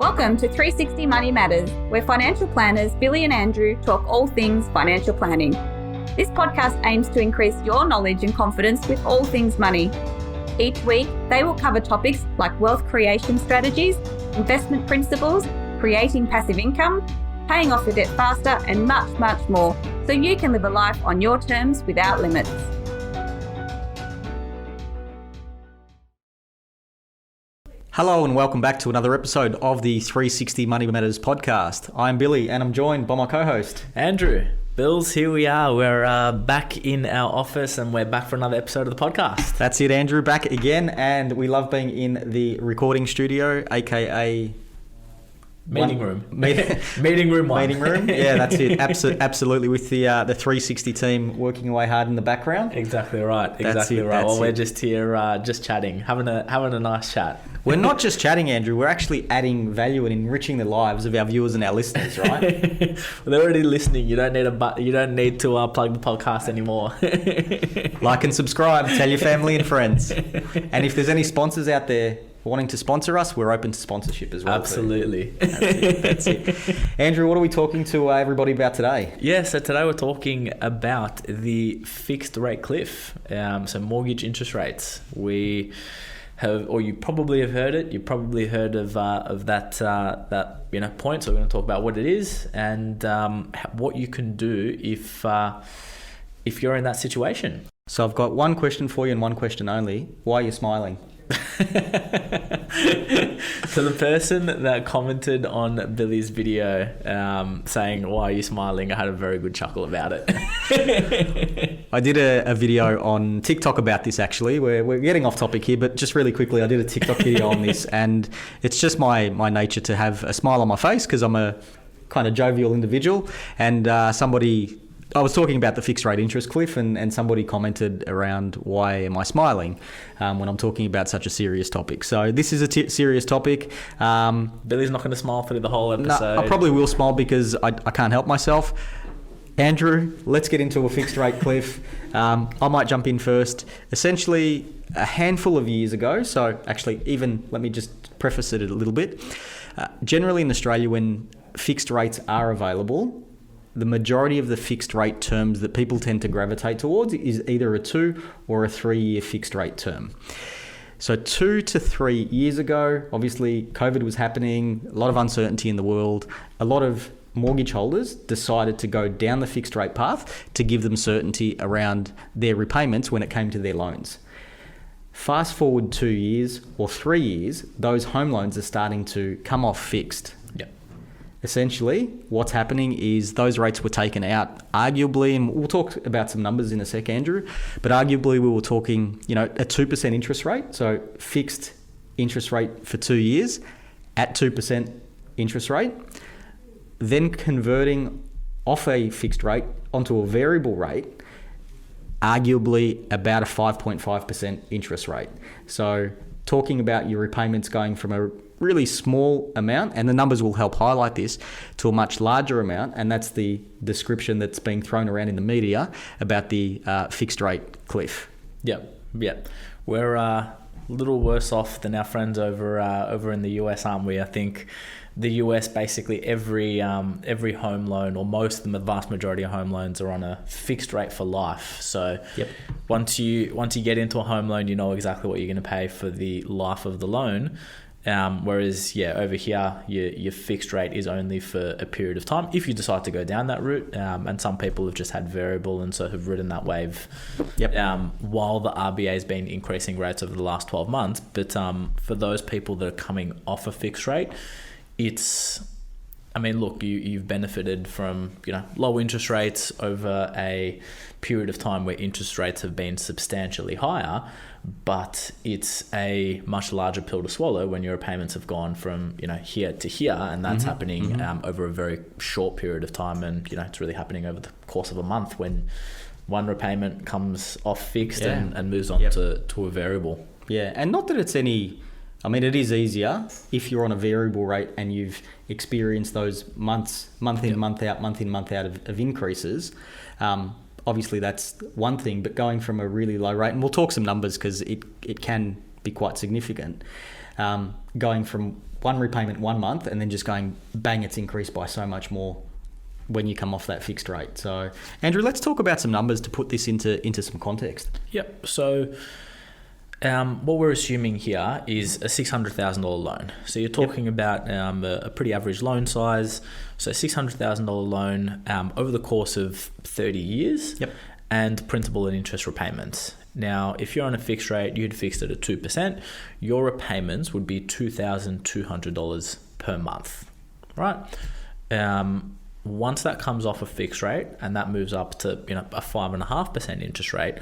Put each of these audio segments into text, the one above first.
Welcome to 360 Money Matters, where financial planners Billy and Andrew talk all things financial planning. This podcast aims to increase your knowledge and confidence with all things money. Each week, they will cover topics like wealth creation strategies, investment principles, creating passive income, paying off your debt faster, and much, much more, so you can live a life on your terms without limits. Hello and welcome back to another episode of the 360 Money Matters podcast. I'm Billy and I'm joined by my co-host, Andrew. Bills, here we are. We're back in our office and we're back for another episode of the podcast. That's it, Andrew, back again, and we love being in the recording studio, aka... Meeting room. Meeting room 1. Meeting room, yeah, that's it. Absolutely, with the 360 team working away hard in the background. Exactly right. Well, we're just here, just chatting, having a nice chat. We're not just chatting, Andrew. We're actually adding value and enriching the lives of our viewers and our listeners, right? Well, they're already listening. You don't need to plug the podcast anymore. Like and subscribe. Tell your family and friends. And if there's any sponsors out there wanting to sponsor us, we're open to sponsorship as well. Absolutely. That's it. Andrew, what are we talking to everybody about today? Yeah, so today we're talking about the fixed rate cliff. So mortgage interest rates. We have, or you probably have heard it. You probably heard of that point. So we're going to talk about what it is and what you can do if you're in that situation. So I've got one question for you and one question only. Why are you smiling? So the person that commented on Billy's video saying, "Why are you smiling?" I had a very good chuckle about it. I did a video on TikTok about this, actually. We're getting off topic here, but just really quickly, I did a TikTok video on this, and it's just my nature to have a smile on my face because I'm a kind of jovial individual. And I was talking about the fixed rate interest cliff, and somebody commented around why am I smiling when I'm talking about such a serious topic. So this is a serious topic. Billy's not going to smile through the whole episode. No, I probably will smile because I can't help myself. Andrew, let's get into a fixed rate cliff. I might jump in first. Essentially, a handful of years ago, so actually let me just preface it a little bit. Generally in Australia, when fixed rates are available, the majority of the fixed rate terms that people tend to gravitate towards is either a 2 or a 3 year fixed rate term. So 2 to 3 years ago, obviously COVID was happening, a lot of uncertainty in the world. A lot of mortgage holders decided to go down the fixed rate path to give them certainty around their repayments when it came to their loans. Fast forward 2 years or 3 years, those home loans are starting to come off fixed. Essentially, what's happening is those rates were taken out, arguably, and we'll talk about some numbers in a sec, Andrew, but arguably we were talking, a 2% interest rate, so fixed interest rate for 2 years at 2% interest rate, then converting off a fixed rate onto a variable rate, arguably about a 5.5% interest rate. So talking about your repayments going from a really small amount, and the numbers will help highlight this, to a much larger amount, and that's the description that's being thrown around in the media about the fixed rate cliff. Yeah. We're a little worse off than our friends over in the US, aren't we? I think the US, basically every home loan, or most of them, the vast majority of home loans, are on a fixed rate for life. So once you get into a home loan, you know exactly what you're going to pay for the life of the loan. Whereas, over here, your fixed rate is only for a period of time if you decide to go down that route. And some people have just had variable and so have ridden that wave while the RBA has been increasing rates over the last 12 months. But for those people that are coming off a fixed rate, you've benefited from low interest rates over a period of time where interest rates have been substantially higher, but it's a much larger pill to swallow when your repayments have gone from here to here, and that's happening over a very short period of time, and it's really happening over the course of a month when one repayment comes off fixed and moves on to a variable. Yeah, and not that it's any... it is easier if you're on a variable rate and you've experienced those month in, month out of increases. Obviously, that's one thing, but going from a really low rate, and we'll talk some numbers because it can be quite significant, going from one repayment 1 month and then just going bang, it's increased by so much more when you come off that fixed rate. So Andrew, let's talk about some numbers to put this into some context. Yep. So what we're assuming here is a $600,000 loan. So you're talking about a pretty average loan size. So $600,000 loan over the course of 30 years. Yep. And principal and interest repayments. Now, if you're on a fixed rate, you'd fixed it at 2%, your repayments would be $2,200 per month, right? Once that comes off a fixed rate and that moves up to a 5.5% interest rate,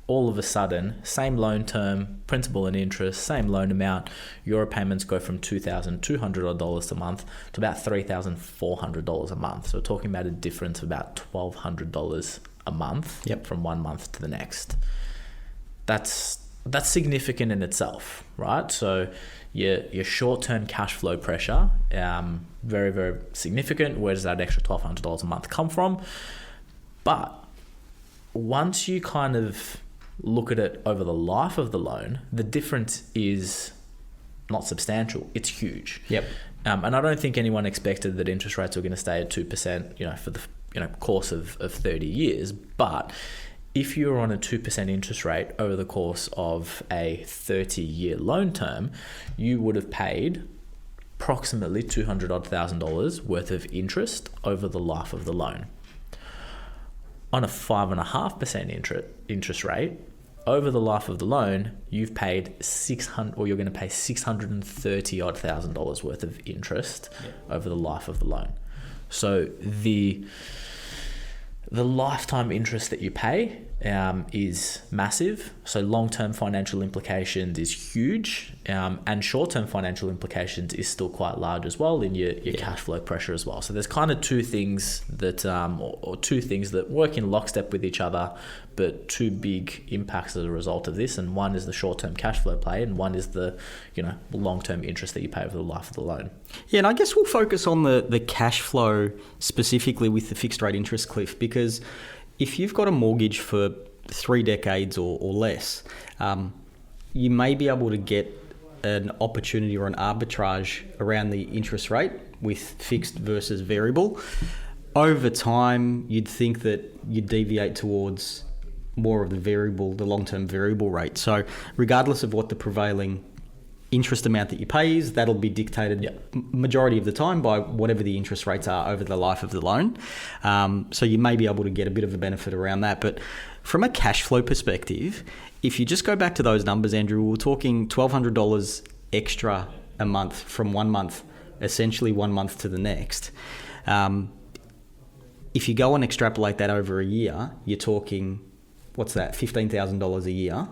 all of a sudden, same loan term, principal and interest, same loan amount, your repayments go from $2,200 a month to about $3,400 a month. So we're talking about a difference of about $1,200 a month from 1 month to the next. That's significant in itself, right? So your short-term cash flow pressure, very, very significant. Where does that extra $1,200 a month come from? But once you kind of look at it over the life of the loan, the difference is not substantial. It's huge. Yep. And I don't think anyone expected that interest rates were going to stay at 2%, for the course of 30 years. But if you're on a 2% interest rate over the course of a 30-year loan term, you would have paid approximately $200,000 worth of interest over the life of the loan. On a 5.5% interest rate, over the life of the loan, you've paid you're going to pay $630,000 worth of interest over the life of the loan. So the lifetime interest that you pay is massive. So long-term financial implications is huge, and short-term financial implications is still quite large as well in your cash flow pressure as well. So there's kind of two things that two things that work in lockstep with each other, but two big impacts as a result of this. And one is the short-term cash flow play, and one is the long-term interest that you pay over the life of the loan. Yeah, and I guess we'll focus on the cash flow specifically with the fixed rate interest cliff, because if you've got a mortgage for 3 decades or less, you may be able to get an opportunity or an arbitrage around the interest rate with fixed versus variable. Over time, you'd think that you'd deviate towards more of the long-term variable rate. So regardless of what the prevailing interest amount that you pay is, that'll be dictated majority of the time by whatever the interest rates are over the life of the loan. So you may be able to get a bit of a benefit around that. But from a cash flow perspective, if you just go back to those numbers, Andrew, we're talking $1,200 extra a month from 1 month, essentially 1 month to the next. If you go and extrapolate that over a year, you're talking, what's that, $15,000 a year,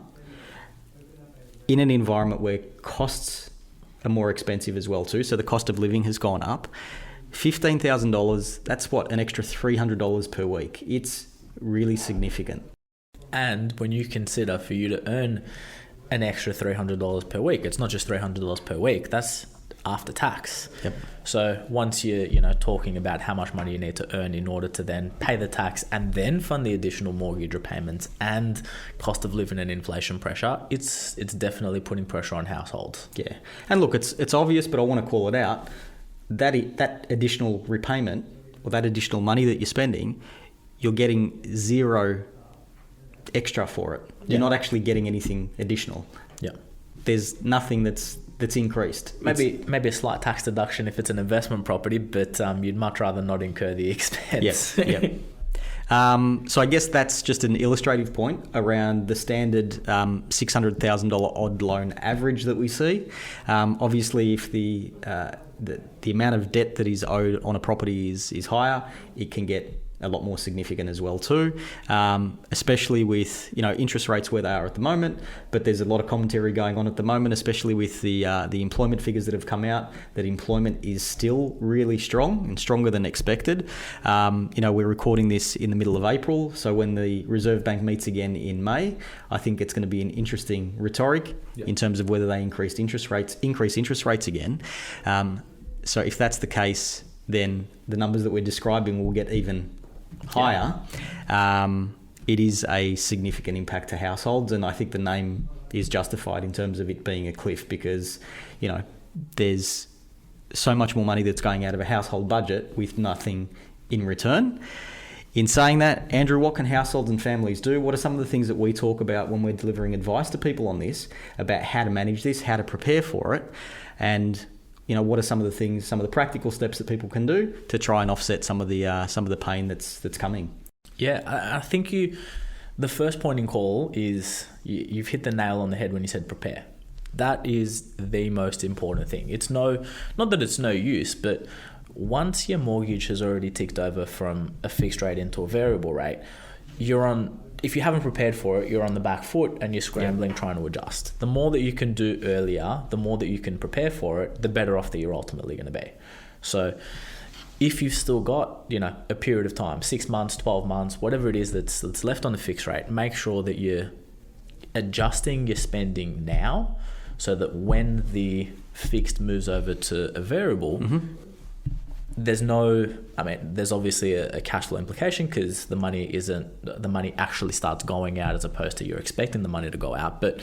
in an environment where costs are more expensive as well too. So the cost of living has gone up. $15,000, that's what, an extra $300 per week. It's really significant. And when you consider for you to earn an extra $300 per week, it's not just $300 per week, that's after tax. Yep. So once you're talking about how much money you need to earn in order to then pay the tax and then fund the additional mortgage repayments and cost of living and inflation pressure, it's definitely putting pressure on households. Yeah. And look, it's obvious, but I want to call it out. That additional repayment or that additional money that you're spending, you're getting zero extra for it. You're not actually getting anything additional. Yeah. There's nothing that's increased. Maybe a slight tax deduction if it's an investment property, but you'd much rather not incur the expense. Yes. Yep. So I guess that's just an illustrative point around the standard $600,000 odd loan average that we see. Obviously, if the amount of debt that is owed on a property is higher, it can get a lot more significant as well too, especially with interest rates where they are at the moment. But there's a lot of commentary going on at the moment, especially with the employment figures that have come out, that employment is still really strong and stronger than expected. We're recording this in the middle of April, so when the Reserve Bank meets again in May, I think it's going to be an interesting rhetoric in terms of whether they increase interest rates again. So if that's the case, then the numbers that we're describing will get even higher. It is a significant impact to households, and I think the name is justified in terms of it being a cliff, because there's so much more money that's going out of a household budget with nothing in return. In saying that, Andrew, what can households and families do? What are some of the things that we talk about when we're delivering advice to people on this, about how to manage this, how to prepare for it, and what are some of the things, some of the practical steps that people can do to try and offset some of the pain that's coming? Yeah, I think the first point in call is you've hit the nail on the head when you said prepare. That is the most important thing. It's not that it's no use, but once your mortgage has already ticked over from a fixed rate into a variable rate, if you haven't prepared for it, you're on the back foot and you're scrambling trying to adjust. The more that you can do earlier, the more that you can prepare for it, the better off that you're ultimately going to be. So if you've still got, a period of time, 6 months, 12 months, whatever it is that's left on the fixed rate, make sure that you're adjusting your spending now so that when the fixed moves over to a variable, there's obviously a cash flow implication because the money actually starts going out as opposed to you're expecting the money to go out, but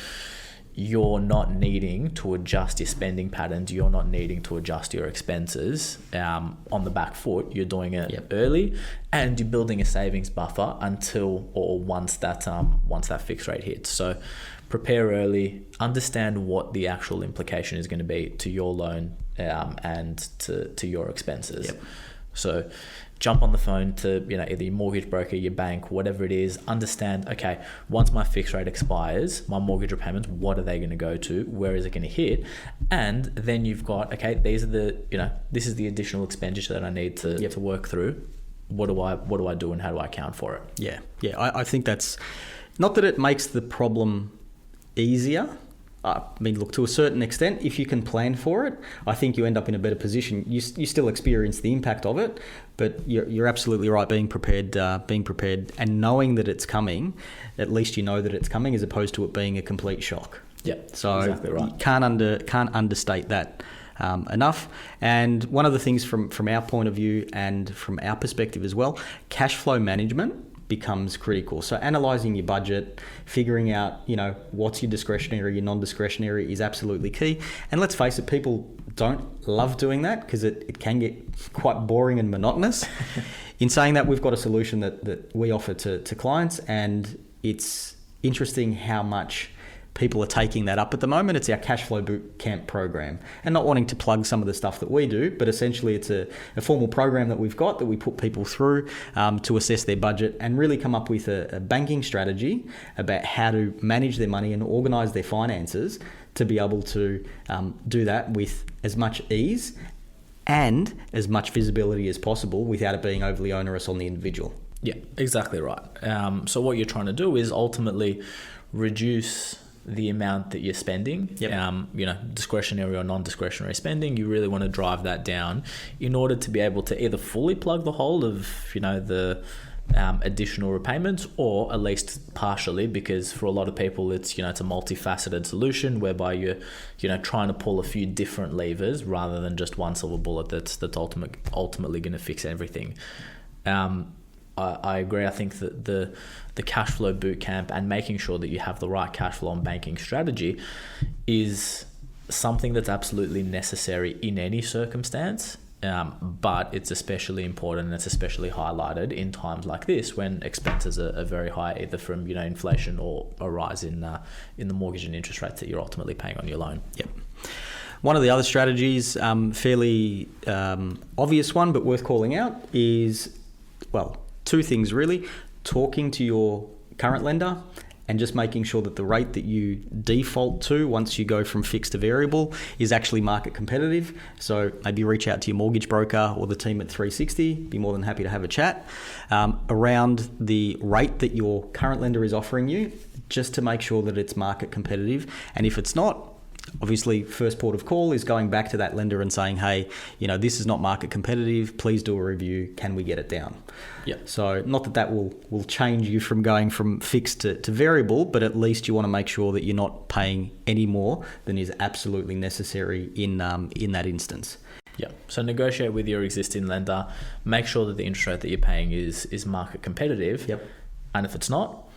you're not needing to adjust your spending patterns. You're not needing to adjust your expenses on the back foot. You're doing it early, and you're building a savings buffer once that fixed rate hits. So prepare early, understand what the actual implication is going to be to your loan and to your expenses. So jump on the phone to either your mortgage broker, your bank, whatever it is. Understand, okay, once my fixed rate expires, my mortgage repayments, what are they going to go to? Where is it going to hit? And then you've got, okay, these are this is the additional expenditure that I need to work through. What do I do and how do I account for it? I think that's not that it makes the problem easier. Look, to a certain extent, if you can plan for it, I think you end up in a better position. You still experience the impact of it, but you're absolutely right. Being prepared and knowing that it's coming, at least you know that it's coming, as opposed to it being a complete shock. Yeah, so exactly right. You can't understate that enough. And one of the things from our point of view and from our perspective as well, cash flow management becomes critical. So analysing your budget, figuring out, what's your discretionary, your non-discretionary is absolutely key. And let's face it, people don't love doing that because it can get quite boring and monotonous. In saying that, we've got a solution that we offer to clients, and it's interesting how much people are taking that up at the moment. It's our cash flow boot camp program, and not wanting to plug some of the stuff that we do, but essentially it's a formal program that we've got that we put people through to assess their budget and really come up with a banking strategy about how to manage their money and organise their finances to be able to do that with as much ease and as much visibility as possible without it being overly onerous on the individual. Yeah, exactly right. So what you're trying to do is ultimately reduce the amount that you're spending, discretionary or non-discretionary spending. You really want to drive that down in order to be able to either fully plug the hole of, the additional repayments, or at least partially, because for a lot of people it's, it's a multifaceted solution whereby you're, trying to pull a few different levers rather than just one silver bullet that's ultimately going to fix everything. I agree. I think that the cash flow boot camp and making sure that you have the right cash flow and banking strategy is something that's absolutely necessary in any circumstance. But it's especially important and it's especially highlighted in times like this when expenses are very high, either from inflation or a rise in the mortgage and interest rates that you're ultimately paying on your loan. Yep. One of the other strategies, fairly obvious one, but worth calling out, is, two things really: talking to your current lender and just making sure that the rate that you default to once you go from fixed to variable is actually market competitive. So maybe reach out to your mortgage broker or the team at 360. Be more than happy to have a chat around the rate that your current lender is offering you, just to make sure that it's market competitive. And if it's not, obviously, first port of call is going back to that lender and saying, hey, this is not market competitive. Please do a review. Can we get it down? Yeah. So not that will change you from going from fixed to variable, but at least you want to make sure that you're not paying any more than is absolutely necessary in that instance. Yeah. So negotiate with your existing lender. Make sure that the interest rate that you're paying is market competitive. Yep. And if it's not,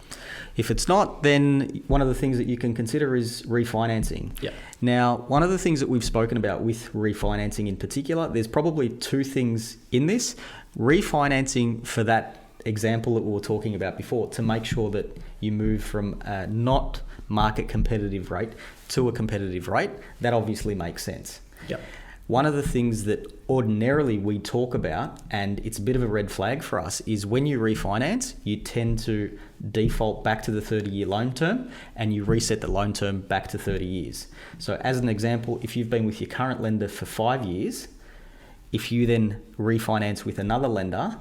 If it's not, then one of the things that you can consider is refinancing. Yeah. Now, one of the things that we've spoken about with refinancing in particular, there's probably two things in this. Refinancing for that example that we were talking about before, to make sure that you move from a not market competitive rate to a competitive rate, that obviously makes sense. Yep. One of the things that ordinarily we talk about, and it's a bit of a red flag for us, is when you refinance, you tend to default back to the 30-year loan term and you reset the loan term back to 30 years. So as an example, if you've been with your current lender for 5 years, if you then refinance with another lender,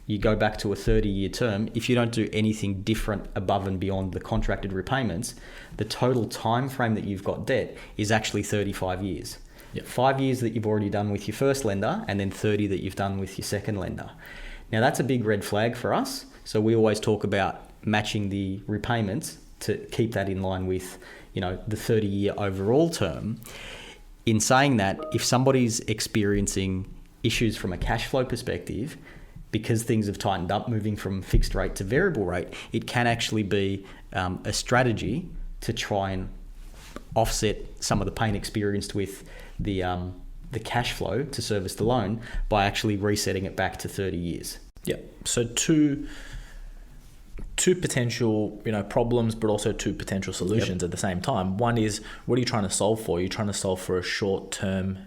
you go back to a 30-year term. If you don't do anything different above and beyond the contracted repayments, the total time frame that you've got debt is actually 35 years. Yep. 5 years that you've already done with your first lender, and then 30 that you've done with your second lender. Now that's a big red flag for us. So we always talk about matching the repayments to keep that in line with, the 30-year overall term. In saying that, if somebody's experiencing issues from a cash flow perspective, because things have tightened up, moving from fixed rate to variable rate, it can actually be a strategy to try and offset some of the pain experienced with the cash flow to service the loan by actually resetting it back to 30 years. Yeah. So two potential, problems, but also two potential solutions at the same time. One is, what are you trying to solve for? You're trying to solve for a short-term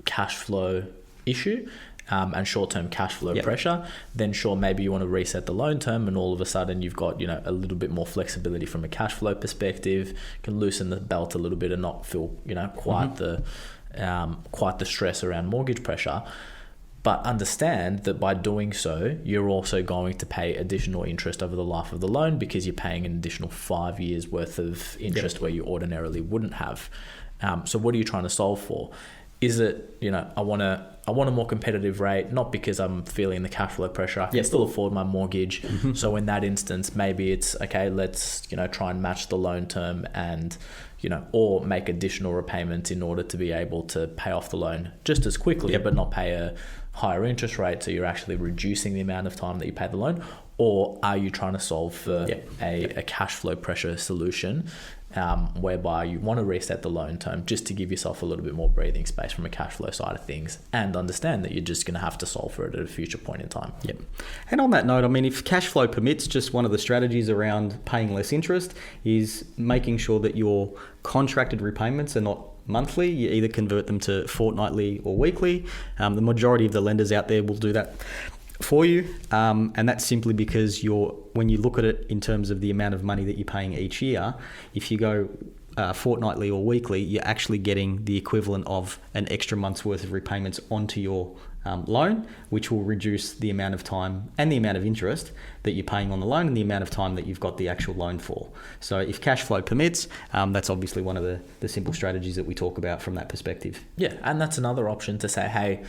cash flow issue. And short-term cash flow pressure, then sure, maybe you want to reset the loan term, and all of a sudden you've got a little bit more flexibility from a cash flow perspective. Can loosen the belt a little bit and not feel quite the stress around mortgage pressure. But understand that by doing so, you're also going to pay additional interest over the life of the loan, because you're paying an additional 5 years worth of interest where you ordinarily wouldn't have. So what are you trying to solve for? Is it, I want a more competitive rate, not because I'm feeling the cash flow pressure. I can still afford my mortgage. So in that instance, maybe it's okay, let's, try and match the loan term and, or make additional repayments in order to be able to pay off the loan just as quickly, but not pay a higher interest rate. So you're actually reducing the amount of time that you pay the loan. Or are you trying to solve for a cash flow pressure solution, whereby you want to reset the loan term just to give yourself a little bit more breathing space from a cash flow side of things, and understand that you're just going to have to solve for it at a future point in time. Yep. And on that note, if cash flow permits, just one of the strategies around paying less interest is making sure that your contracted repayments are not monthly. You either convert them to fortnightly or weekly. The majority of the lenders out there will do that for you, and that's simply because when you look at it in terms of the amount of money that you're paying each year, if you go fortnightly or weekly, you're actually getting the equivalent of an extra month's worth of repayments onto your loan, which will reduce the amount of time and the amount of interest that you're paying on the loan and the amount of time that you've got the actual loan for. So if cash flow permits, that's obviously one of the simple strategies that we talk about from that perspective. Yeah, and that's another option to say, hey,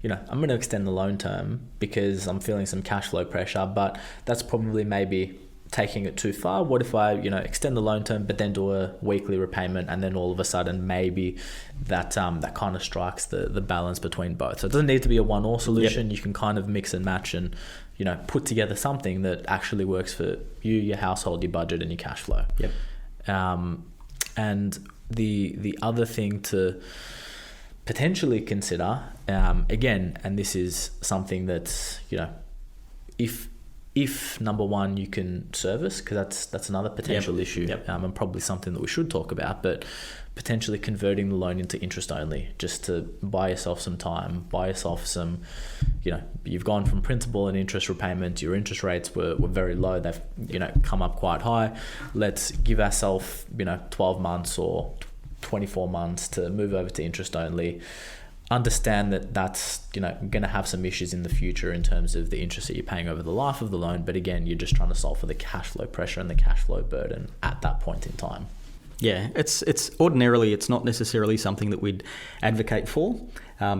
I'm going to extend the loan term because I'm feeling some cash flow pressure, but that's probably maybe taking it too far. What if I, extend the loan term, but then do a weekly repayment, and then all of a sudden maybe that kind of strikes the balance between both. So it doesn't need to be a one-or solution. You can kind of mix and match and, put together something that actually works for you, your household, your budget, and your cash flow. And the other thing to potentially consider, again, and this is something that's, if number one, you can service, because that's another potential issue, and probably something that we should talk about, but potentially converting the loan into interest only, just to buy yourself some time, buy yourself some, you've gone from principal and interest repayment, your interest rates were very low, they've, come up quite high. Let's give ourselves, 12 months or 24 months to move over to interest only. Understand that that's going to have some issues in the future in terms of the interest that you're paying over the life of the loan, but again, you're just trying to solve for the cash flow pressure and the cash flow burden at that point in time. Yeah, it's ordinarily it's not necessarily something that we'd advocate for,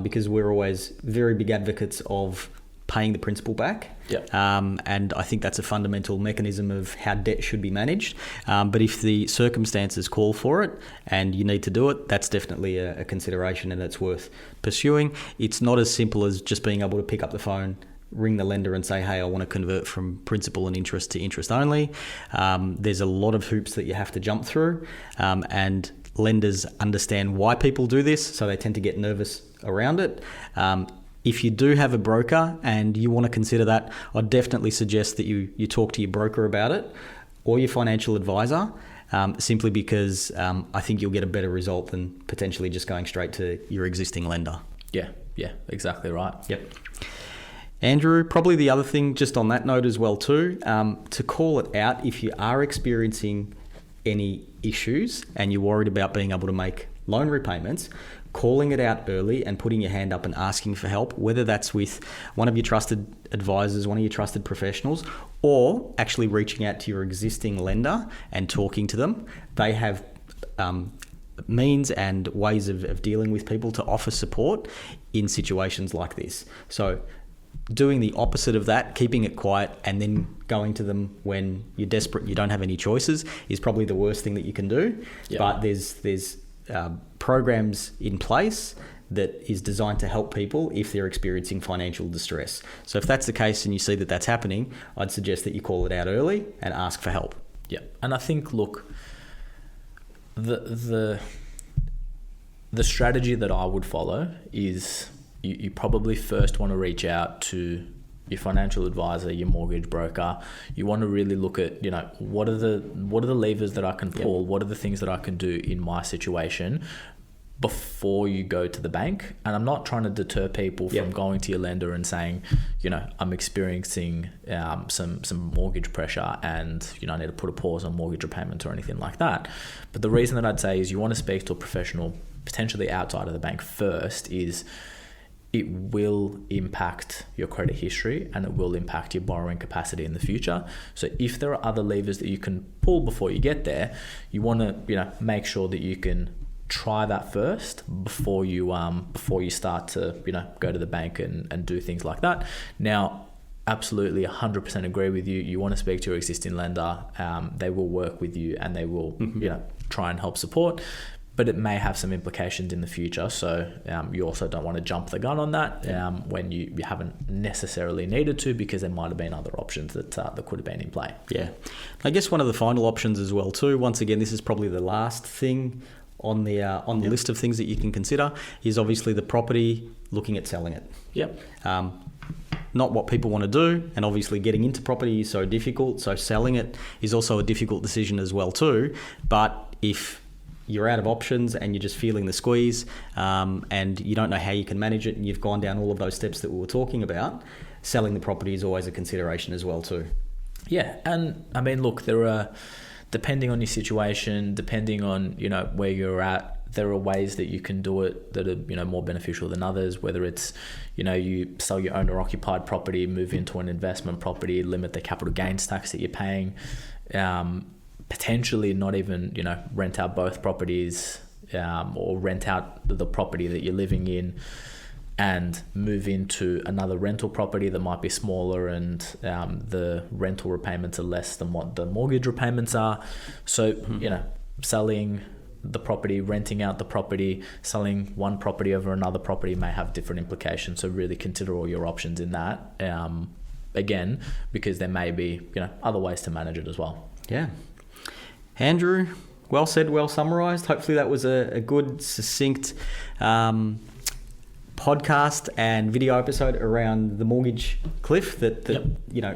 because we're always very big advocates of paying the principal back. And I think that's a fundamental mechanism of how debt should be managed. But if the circumstances call for it and you need to do it, that's definitely a consideration, and it's worth pursuing. It's not as simple as just being able to pick up the phone, ring the lender and say, hey, I want to convert from principal and interest to interest only. There's a lot of hoops that you have to jump through, and lenders understand why people do this, so they tend to get nervous around it. If you do have a broker and you want to consider that, I'd definitely suggest that you talk to your broker about it or your financial advisor, simply because I think you'll get a better result than potentially just going straight to your existing lender. Yeah, exactly right. Yep. Andrew, probably the other thing just on that note as well too, to call it out if you are experiencing any issues and you're worried about being able to make loan repayments, calling it out early and putting your hand up and asking for help, whether that's with one of your trusted advisors, one of your trusted professionals, or actually reaching out to your existing lender and talking to them. They have means and ways of dealing with people to offer support in situations like this. So doing the opposite of that, keeping it quiet and then going to them when you're desperate and you don't have any choices, is probably the worst thing that you can do. Yep. But there's programs in place that is designed to help people if they're experiencing financial distress. So if that's the case and you see that that's happening, I'd suggest that you call it out early and ask for help. Yeah, and I think, look, the strategy that I would follow is you probably first want to reach out to your financial advisor, your mortgage broker. You want to really look at, what are the levers that I can pull? Yep. What are the things that I can do in my situation before you go to the bank? And I'm not trying to deter people from going to your lender and saying, I'm experiencing some mortgage pressure and, I need to put a pause on mortgage repayments or anything like that. But the reason that I'd say is you want to speak to a professional, potentially outside of the bank first, is it will impact your credit history and it will impact your borrowing capacity in the future. So if there are other levers that you can pull before you get there, you want to, make sure that you can try that first before you start to, go to the bank and do things like that. Now, absolutely 100% agree with you. You want to speak to your existing lender. They will work with you and they will, try and help support. But it may have some implications in the future. So you also don't want to jump the gun on that when you haven't necessarily needed to, because there might have been other options that could have been in play. Yeah. I guess one of the final options as well too, once again, this is probably the last thing on the list of things that you can consider, is obviously the property, looking at selling it. Yep. Not what people want to do, and obviously getting into property is so difficult, so selling it is also a difficult decision as well too. But if you're out of options and you're just feeling the squeeze, and you don't know how you can manage it, and you've gone down all of those steps that we were talking about, selling the property is always a consideration as well too. Yeah, and I mean, look, there are, depending on your situation, depending on, where you're at, there are ways that you can do it that are, more beneficial than others, whether it's, you sell your owner occupied property, move into an investment property, limit the capital gains tax that you're paying, potentially not even, rent out both properties, or rent out the property that you're living in and move into another rental property that might be smaller and the rental repayments are less than what the mortgage repayments are. So, selling the property, renting out the property, selling one property over another property may have different implications. So really consider all your options in that, again, because there may be, other ways to manage it as well. Yeah. Andrew, well said, well summarised. Hopefully that was a good, succinct podcast and video episode around the mortgage cliff that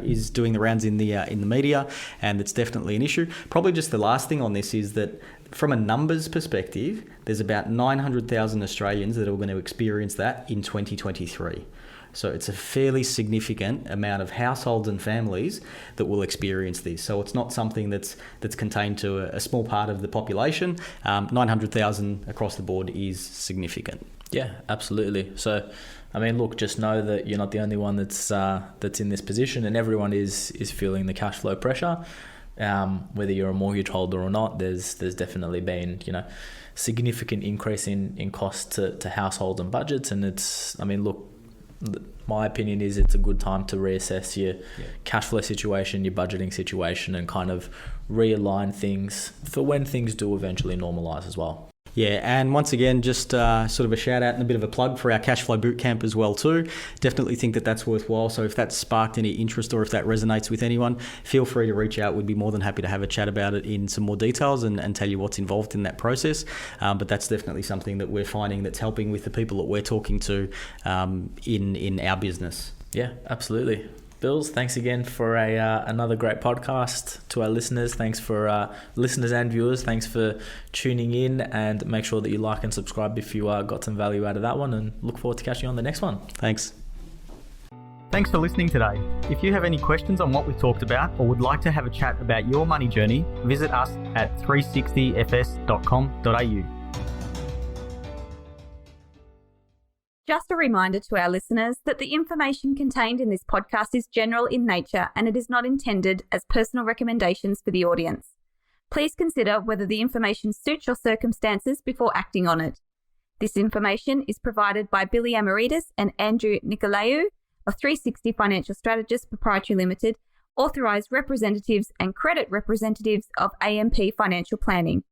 is doing the rounds in the media, and it's definitely an issue. Probably just the last thing on this is that from a numbers perspective, there's about 900,000 Australians that are going to experience that in 2023. So it's a fairly significant amount of households and families that will experience this. So it's not something that's contained to a small part of the population. 900,000 across the board is significant. Yeah, absolutely. So, I mean, look, just know that you're not the only one that's in this position, and everyone is feeling the cash flow pressure. Whether you're a mortgage holder or not, there's definitely been, significant increase in costs to households and budgets. And it's, I mean, look, my opinion is it's a good time to reassess your cash flow situation, your budgeting situation, and kind of realign things for when things do eventually normalise as well. Yeah, and once again, just sort of a shout out and a bit of a plug for our Cashflow Bootcamp as well too. Definitely think that that's worthwhile. So if that's sparked any interest or if that resonates with anyone, feel free to reach out. We'd be more than happy to have a chat about it in some more details and tell you what's involved in that process. But that's definitely something that we're finding that's helping with the people that we're talking to in our business. Yeah, absolutely. Bills, thanks again for another great podcast. To our listeners, thanks for listeners and viewers, thanks for tuning in, and make sure that you like and subscribe if you got some value out of that one, and look forward to catching you on the next one. Thanks. Thanks for listening today. If you have any questions on what we talked about or would like to have a chat about your money journey, visit us at 360fs.com.au. Just a reminder to our listeners that the information contained in this podcast is general in nature and it is not intended as personal recommendations for the audience. Please consider whether the information suits your circumstances before acting on it. This information is provided by Billy Amaritis and Andrew Nicolaou of 360 Financial Strategists Proprietary Limited, authorised representatives and credit representatives of AMP Financial Planning.